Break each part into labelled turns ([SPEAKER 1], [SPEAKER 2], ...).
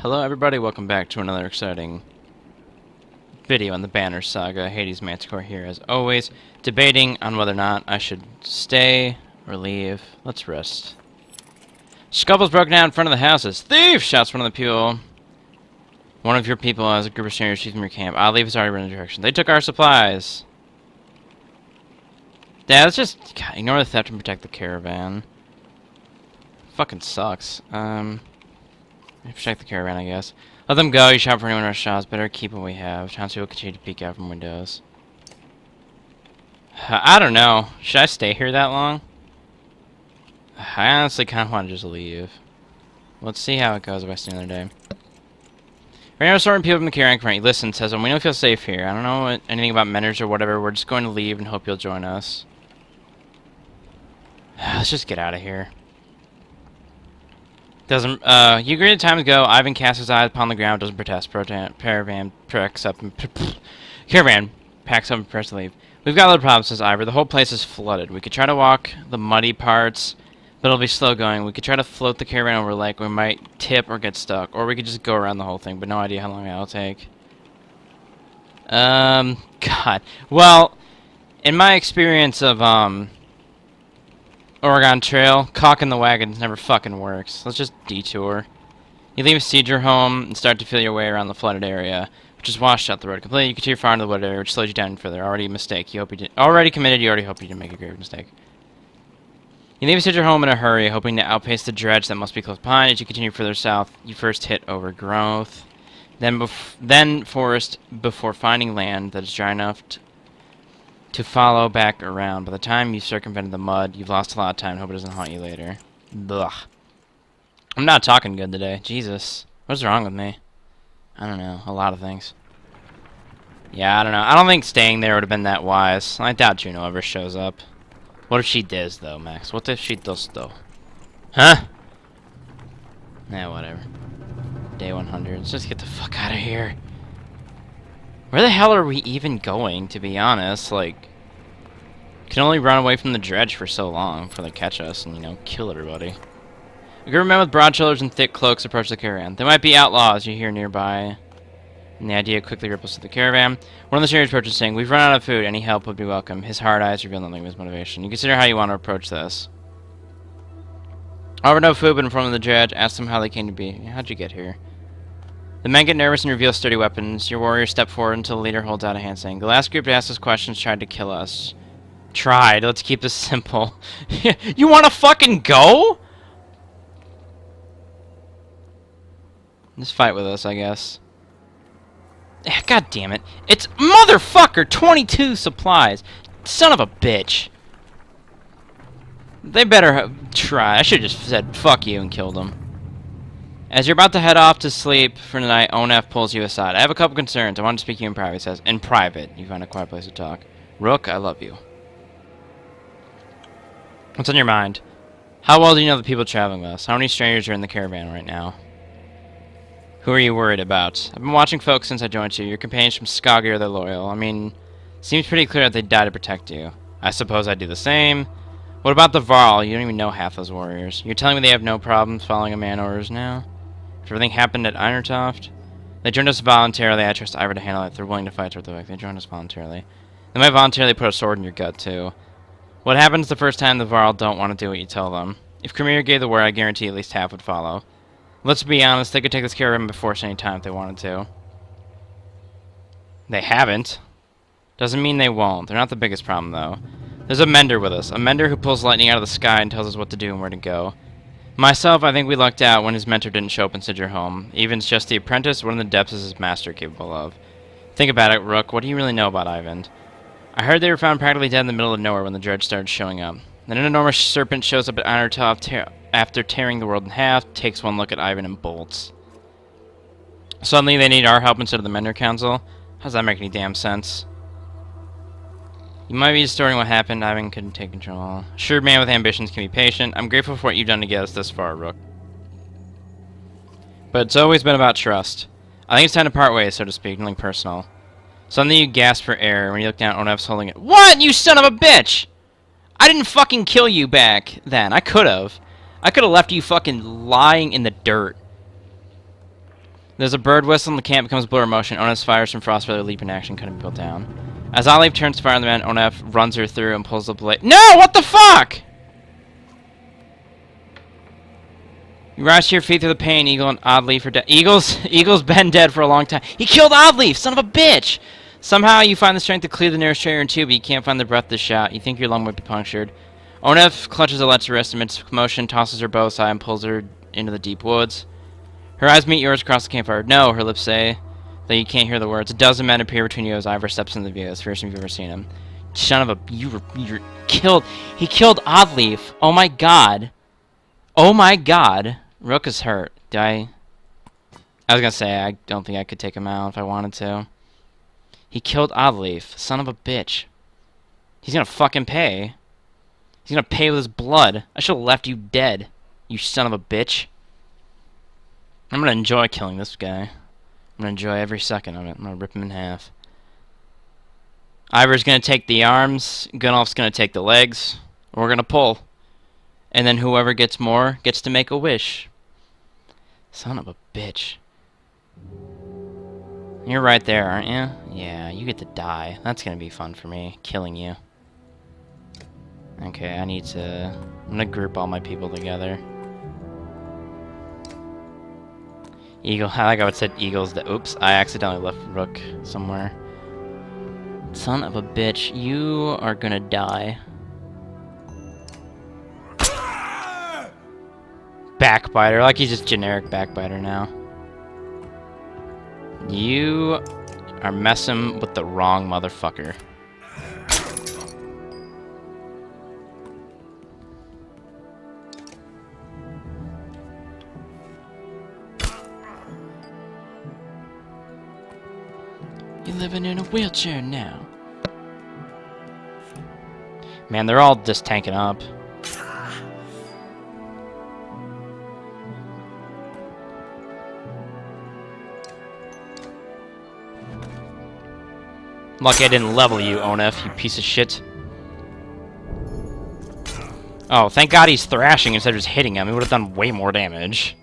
[SPEAKER 1] Hello everybody, welcome back to another exciting video on the Banner Saga. Hades Manticore here as always, debating on whether or not I should stay or leave. Let's rest. Scuffles broke down in front of the houses. Thief! Shouts one of the people. One of your people has a group of strangers from your camp. I'll leave has already run in the direction. They took our supplies. Yeah, let's just ignore the theft and protect the caravan. Fucking sucks. Protect the caravan, I guess. Let them go. You shop for anyone in our shops. Better keep what we have. Townspeople continue to peek out from windows. I don't know. Should I stay here that long? I honestly kind of want to just leave. Let's see how it goes if I stay another day. Right now, sorting people from the caravan front. He listens, says, we don't feel safe here. I don't know anything about menors or whatever. We're just going to leave and hope you'll join us. Let's just get out of here. Doesn't, you agree that time to go. Ivan casts his eyes upon the ground, doesn't protest. Caravan packs up and prepares to leave. We've got a little problem, says Ivor. The whole place is flooded. We could try to walk the muddy parts, but it'll be slow going. We could try to float the caravan over a lake. We might tip or get stuck. Or we could just go around the whole thing, but no idea how long that'll take. God. Well, in my experience of, Oregon Trail, caulking the wagons never fucking works. Let's just detour. You leave Siege home and start to feel your way around the flooded area, which is washed out the road completely. You continue far into the wooded area, which slows you down further. Already a mistake. You hope you did. Already committed. You already hope you didn't make a grave mistake. You leave Siege home in a hurry, hoping to outpace the dredge that must be close behind. As you continue further south, you first hit overgrowth, then forest before finding land that is dry enough to follow back around. By the time you've circumvented the mud, you've lost a lot of time. Hope it doesn't haunt you later. Ugh. I'm not talking good today. Jesus. What's wrong with me? I don't know. A lot of things. Yeah, I don't know. I don't think staying there would have been that wise. I doubt Juno ever shows up. What if she does, though, Max? What if she does, though? Huh? Nah, whatever. Day 100. Let's just get the fuck out of here. Where the hell are we even going, to be honest? Like, can only run away from the dredge for so long before they catch us and, you know, kill everybody. A group of men with broad shoulders and thick cloaks approach the caravan. They might be outlaws you hear nearby, and the idea quickly ripples through the caravan. One of the strangers approaches saying, we've run out of food. Any help would be welcome. His hard eyes reveal nothing of his motivation. You consider how you want to approach this. Offer no food, but in front of the dredge, ask them how they came to be. How'd you get here? The men get nervous and reveal sturdy weapons. Your warriors step forward until the leader holds out a hand saying, the last group to ask us questions tried to kill us. Tried. Let's keep this simple. You want to fucking go? Just fight with us, I guess. God damn it. It's motherfucker 22 supplies. Son of a bitch. They better try. I should have just said fuck you and killed them. As you're about to head off to sleep for the night, ONF pulls you aside. I have a couple concerns. I want to speak to you in private, he says. In private. You find a quiet place to talk. Rook, I love you. What's on your mind? How well do you know the people traveling with us? How many strangers are in the caravan right now? Who are you worried about? I've been watching folks since I joined you. Your companions from Saga are they're loyal. I mean, seems pretty clear that they'd die to protect you. I suppose I'd do the same. What about the Varl? You don't even know half those warriors. You're telling me they have no problems following a man orders now? Everything happened at Einertoft. They joined us voluntarily. I trust Ivor to handle it. If they're willing to fight toward the back. They joined us voluntarily. They might voluntarily put a sword in your gut, too. What happens the first time the Varl don't want to do what you tell them? If Khmer gave the word, I guarantee at least half would follow. Let's be honest, they could take this caravan by force any time if they wanted to. They haven't. Doesn't mean they won't. They're not the biggest problem, though. There's a mender with us. A mender who pulls lightning out of the sky and tells us what to do and where to go. Myself, I think we lucked out when his mentor didn't show up in Sidger home. Even's just the apprentice, one of the depths is his master capable of. Think about it, Rook. What do you really know about Ivan? I heard they were found practically dead in the middle of nowhere when the dredge started showing up. Then an enormous serpent shows up at Einertoft after tearing the world in half, takes one look at Ivan and bolts. Suddenly they need our help instead of the Mender Council? How does that make any damn sense? You might be distorting what happened. Ivan couldn't take control. Sure, man with ambitions can be patient. I'm grateful for what you've done to get us this far, Rook. But it's always been about trust. I think it's time to part ways, so to speak, nothing personal. Suddenly you gasp for air when you look down at Onef's holding it. What? You son of a bitch! I didn't fucking kill you back then. I could have. I could have left you fucking lying in the dirt. There's a bird whistle and the camp becomes blur motion. Onef fires from Frostbrother leap in action, couldn't be pulled down. As Olive turns to fire on the man, Onef runs her through and pulls the blade. No! What the fuck?! You rise to your feet through the pain, Eagle and Oddleaf are dead. Eagle's been dead for a long time. He killed Oddleaf, son of a bitch! Somehow you find the strength to clear the nearest traitor in two, but you can't find the breath to shout. You think your lung might be punctured. Onef clutches Alette's wrist amidst commotion, tosses her bow aside, and pulls her into the deep woods. Her eyes meet yours across the campfire. No, her lips say, though you can't hear the words. A dozen men appear between you as Ivor steps into the view. It's the first time you've ever seen him. Son of a... You're killed. He killed Oddleaf. Oh my god. Oh my god. Rook is hurt. I was gonna say, I don't think I could take him out if I wanted to. He killed Oddleaf. Son of a bitch. He's gonna fucking pay. He's gonna pay with his blood. I should've left you dead, you son of a bitch. I'm gonna enjoy killing this guy. I'm gonna enjoy every second of it. I'm gonna rip him in half. Ivor's gonna take the arms. Gunnulf's gonna take the legs. We're gonna pull. And then whoever gets more gets to make a wish. Son of a bitch. You're right there, aren't you? Yeah, you get to die. That's gonna be fun for me, killing you. Okay, I'm gonna group all my people together. Eagle, I like how it said Eagle's the... Oops, I accidentally left Rook somewhere. Son of a bitch, you are gonna die. Backbiter, like he's just generic backbiter now. You are messing with the wrong motherfucker. You're living in a wheelchair now. Man, they're all just tanking up. Lucky I didn't level you, Onef, you piece of shit. Oh, thank God he's thrashing instead of just hitting him. He would have done way more damage.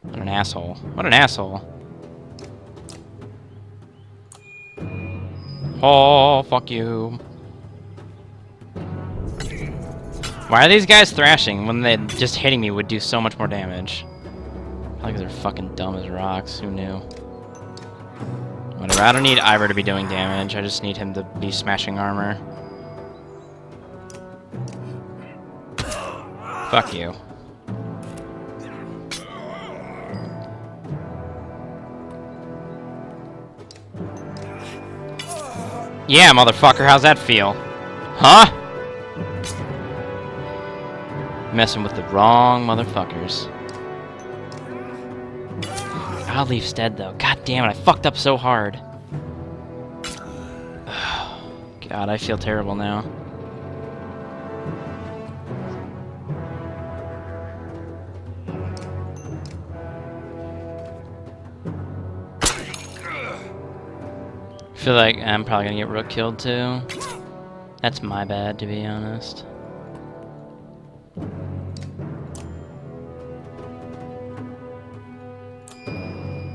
[SPEAKER 1] What an asshole. What an asshole. Oh, fuck you. Why are these guys thrashing when they just hitting me would do so much more damage? Probably because they're fucking dumb as rocks. Who knew? Whatever, I don't need Ivor to be doing damage. I just need him to be smashing armor. Fuck you. Yeah, motherfucker, how's that feel? Huh? Messing with the wrong motherfuckers. Oddleaf's dead, though. God damn it, I fucked up so hard. God, I feel terrible now. I feel like I'm probably gonna get Rook killed, too. That's my bad, to be honest.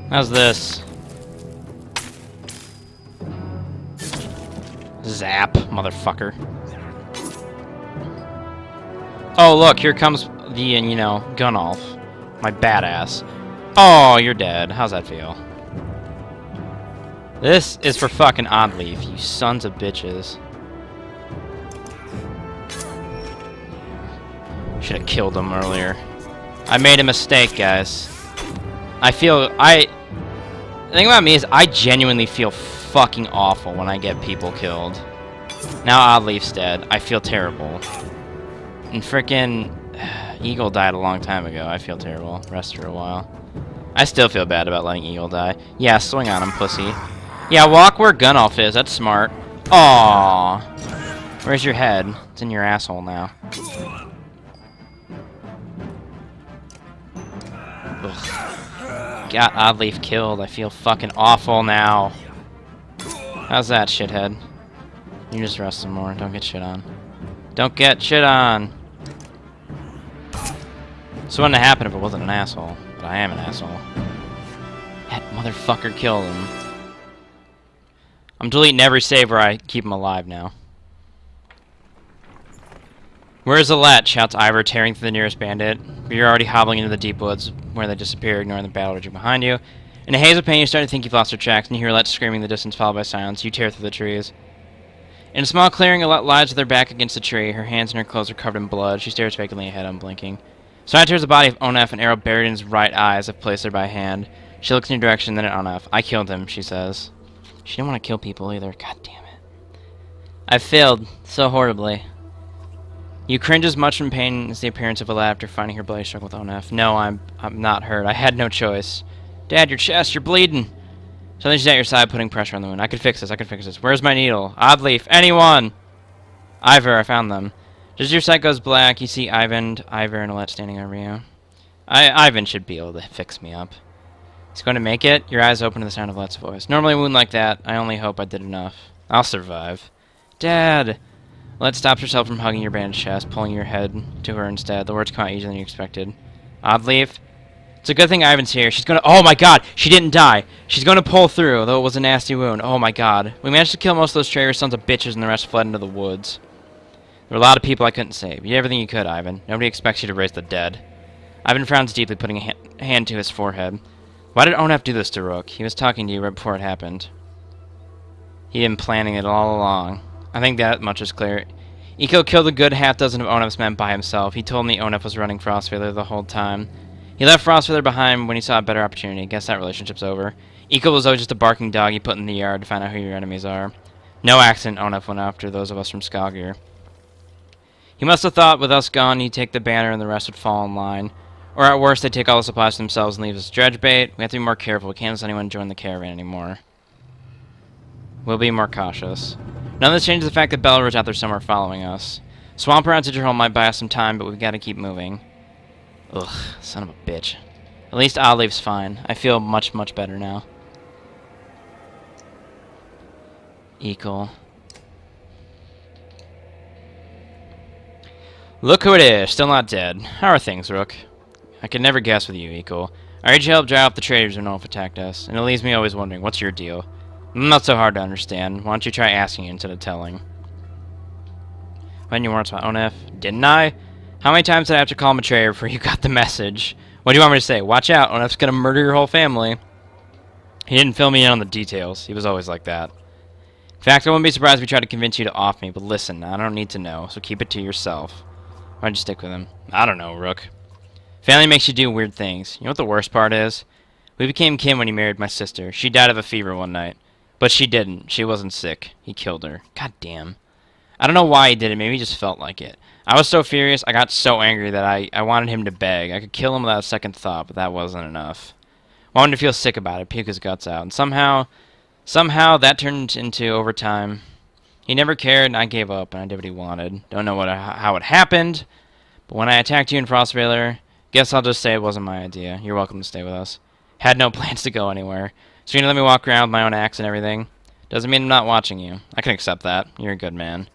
[SPEAKER 1] How's this? Zap, motherfucker. Oh, look, here comes the, you know, Gunnulf. My badass. Oh, you're dead. How's that feel? This is for fucking Oddleaf, you sons of bitches. Should have killed him earlier. I made a mistake, guys. The thing about me is I genuinely feel fucking awful when I get people killed. Now Oddleaf's dead. I feel terrible. And frickin' Eagle died a long time ago. I feel terrible. Rest for a while. I still feel bad about letting Eagle die. Yeah, swing on him, pussy. Yeah, walk where Gunnulf is. That's smart. Aww. Where's your head? It's in your asshole now. Ugh. Got Oddleaf killed. I feel fucking awful now. How's that, shithead? You just rest some more. Don't get shit on. Don't get shit on! This wouldn't have happened if it wasn't an asshole. But I am an asshole. God Motherfucker killed him. I'm deleting every save where I keep him alive now. Where's Alette? Shouts Ivor, tearing through the nearest bandit. But you're already hobbling into the deep woods where they disappear, ignoring the battle raging behind you. In a haze of pain, you start to think you've lost your tracks, and you hear Alette screaming in the distance, followed by silence. You tear through the trees. In a small clearing, Alette lies with her back against a tree. Her hands and her clothes are covered in blood. She stares vacantly ahead, unblinking. Side tears the body of Onef, an arrow buried in his right eye as if placed there by hand. She looks in your direction, then at Onef. I killed him, she says. She didn't want to kill people either. God damn it. I failed so horribly. You cringe as much from pain as the appearance of Alette after finding her bloody struggle with Onef. No, I'm not hurt. I had no choice. Dad, your chest, you're bleeding. Suddenly she's at your side, putting pressure on the wound. I could fix this, I could fix this. Where's my needle? Oddleaf, anyone! Ivor, I found them. Just as your sight goes black, you see Ivor, and Alette standing over you. Ivan should be able to fix me up. He's going to make it. Your eyes open to the sound of Alette's voice. Normally a wound like that, I only hope I did enough. I'll survive. Dad! Alette stops herself from hugging your bandaged chest, pulling your head to her instead. The words come out easier than you expected. Oddleaf? It's a good thing Ivan's here. She's gonna— Oh my god! She didn't die! She's gonna pull through, though it was a nasty wound. Oh my god. We managed to kill most of those traitors, sons of bitches, and the rest fled into the woods. There were a lot of people I couldn't save. You did everything you could, Ivan. Nobody expects you to raise the dead. Ivan frowns deeply, putting a hand to his forehead. Why did Onef do this to Rook? He was talking to you right before it happened. He had been planning it all along. I think that much is clear. Eco killed a good half-dozen of Onef's men by himself. He told me Onef was running Frostfeather the whole time. He left Frostfeather behind when he saw a better opportunity. Guess that relationship's over. Eco was always just a barking dog you put in the yard to find out who your enemies are. No accident Onef went after those of us from Skagir. He must have thought with us gone he'd take the banner and the rest would fall in line. Or at worst they'd take all the supplies to themselves and leave us dredge bait. We have to be more careful. We can't let anyone join the caravan anymore. We'll be more cautious. None of this changes the fact that Belarus out there somewhere following us. Swamp around Citrahome might buy us some time, but we've got to keep moving. Ugh, son of a bitch. At least Oddleaf's fine. I feel much, much better now. Equal. Look who it is, still not dead. How are things, Rook? I could never guess with you, Equal. I heard you help drive off the traitors when Onef attacked us, and it leaves me always wondering, what's your deal? Not so hard to understand. Why don't you try asking instead of telling? When you warned about Onef, didn't I? How many times did I have to call him a traitor before you got the message? What do you want me to say? Watch out, Onef's gonna murder your whole family. He didn't fill me in on the details. He was always like that. In fact, I wouldn't be surprised if he tried to convince you to off me, but listen, I don't need to know, so keep it to yourself. Why'd you stick with him? I don't know, Rook. Family makes you do weird things. You know what the worst part is? We became kin when he married my sister. She died of a fever one night. But she didn't. She wasn't sick. He killed her. God damn. I don't know why he did it. Maybe he just felt like it. I was so furious, I got so angry that I wanted him to beg. I could kill him without a second thought, but that wasn't enough. I wanted to feel sick about it, puke his guts out. And somehow that turned into overtime. He never cared, and I gave up, and I did what he wanted. Don't know how it happened, but when I attacked you in Frostvailer, guess I'll just say it wasn't my idea. You're welcome to stay with us. Had no plans to go anywhere. So you're gonna let me walk around with my own axe and everything? Doesn't mean I'm not watching you. I can accept that. You're a good man.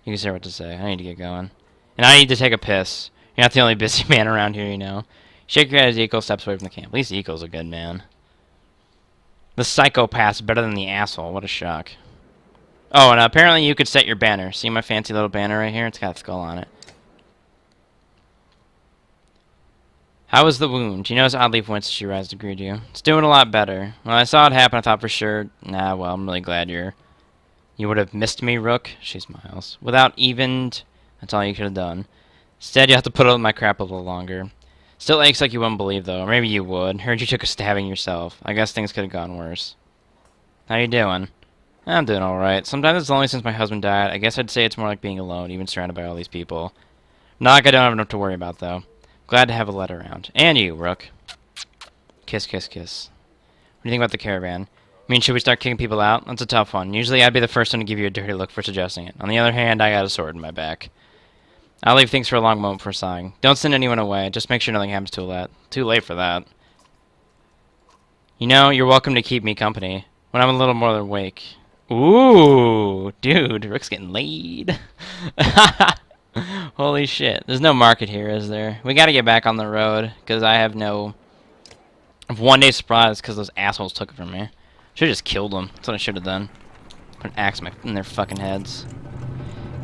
[SPEAKER 1] You can say what to say. I need to get going. And I need to take a piss. You're not the only busy man around here, you know. Shake your head as Eco steps away from the camp. At least Eco's a good man. The psychopath's better than the asshole. What a shock. Oh, and apparently you could set your banner. See my fancy little banner right here? It's got a skull on it. How was the wound? You notice Oddleaf winced as she rises to greet you. It's doing a lot better. When I saw it happen, I thought for sure, nah, well, I'm really glad you would have missed me, Rook. She smiles. Without evened, that's all you could have done. Instead, you have to put up with my crap a little longer. Still aches like you wouldn't believe, though. Or maybe you would. Heard you took a stabbing yourself. I guess things could have gone worse. How you doing? I'm doing alright. Sometimes it's lonely since my husband died. I guess I'd say it's more like being alone, even surrounded by all these people. Not like I don't have enough to worry about, though. Glad to have a letter around. And you, Rook. Kiss, kiss, kiss. What do you think about the caravan? I mean, should we start kicking people out? That's a tough one. Usually I'd be the first one to give you a dirty look for suggesting it. On the other hand, I got a sword in my back. I'll leave things for a long moment before sighing. Don't send anyone away. Just make sure nothing happens to Alette. Too late for that. You know, you're welcome to keep me company when I'm a little more awake. Ooh, dude, Rook's getting laid. Holy shit. There's no market here, is there? We gotta get back on the road, because I have no Of 1 day supplies because those assholes took it from me. Should've just killed them. That's what I should have done. Put an axe in their fucking heads.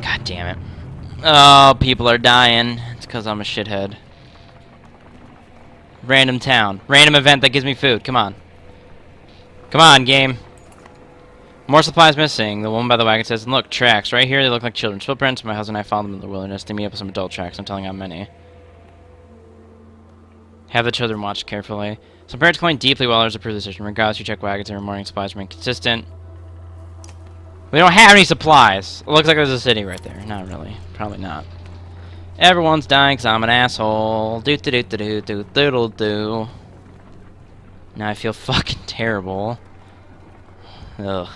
[SPEAKER 1] God damn it. Oh, people are dying. It's because I'm a shithead. Random town. Random event that gives me food. Come on. Come on, game. More supplies missing. The woman by the wagon says, look, tracks. Right here, they look like children's footprints. My husband and I found them in the wilderness. They meet up with some adult tracks. I'm telling you how many. Have the children watch carefully. Some parents clean deeply while others approve the decision. Regardless, you check wagons every morning. Supplies remain consistent. We don't have any supplies. It looks like there's a city right there. Not really. Probably not. Everyone's dying because I'm an asshole. Do-do-do-do-do-do-do-do. Now I feel fucking terrible. Ugh.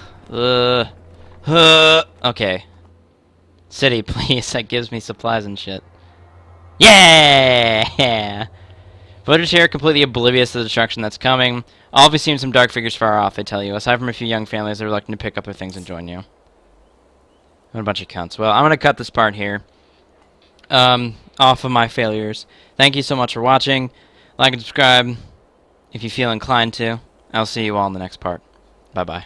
[SPEAKER 1] Okay. City, please. That gives me supplies and shit. Yeah! Villagers here are completely oblivious to the destruction that's coming. All of you seem some dark figures far off, I tell you. Aside from a few young families, they're reluctant to pick up their things and join you. What a bunch of cunts. Well, I'm going to cut this part here. Off of my failures. Thank you so much for watching. Like and subscribe if you feel inclined to. I'll see you all in the next part. Bye-bye.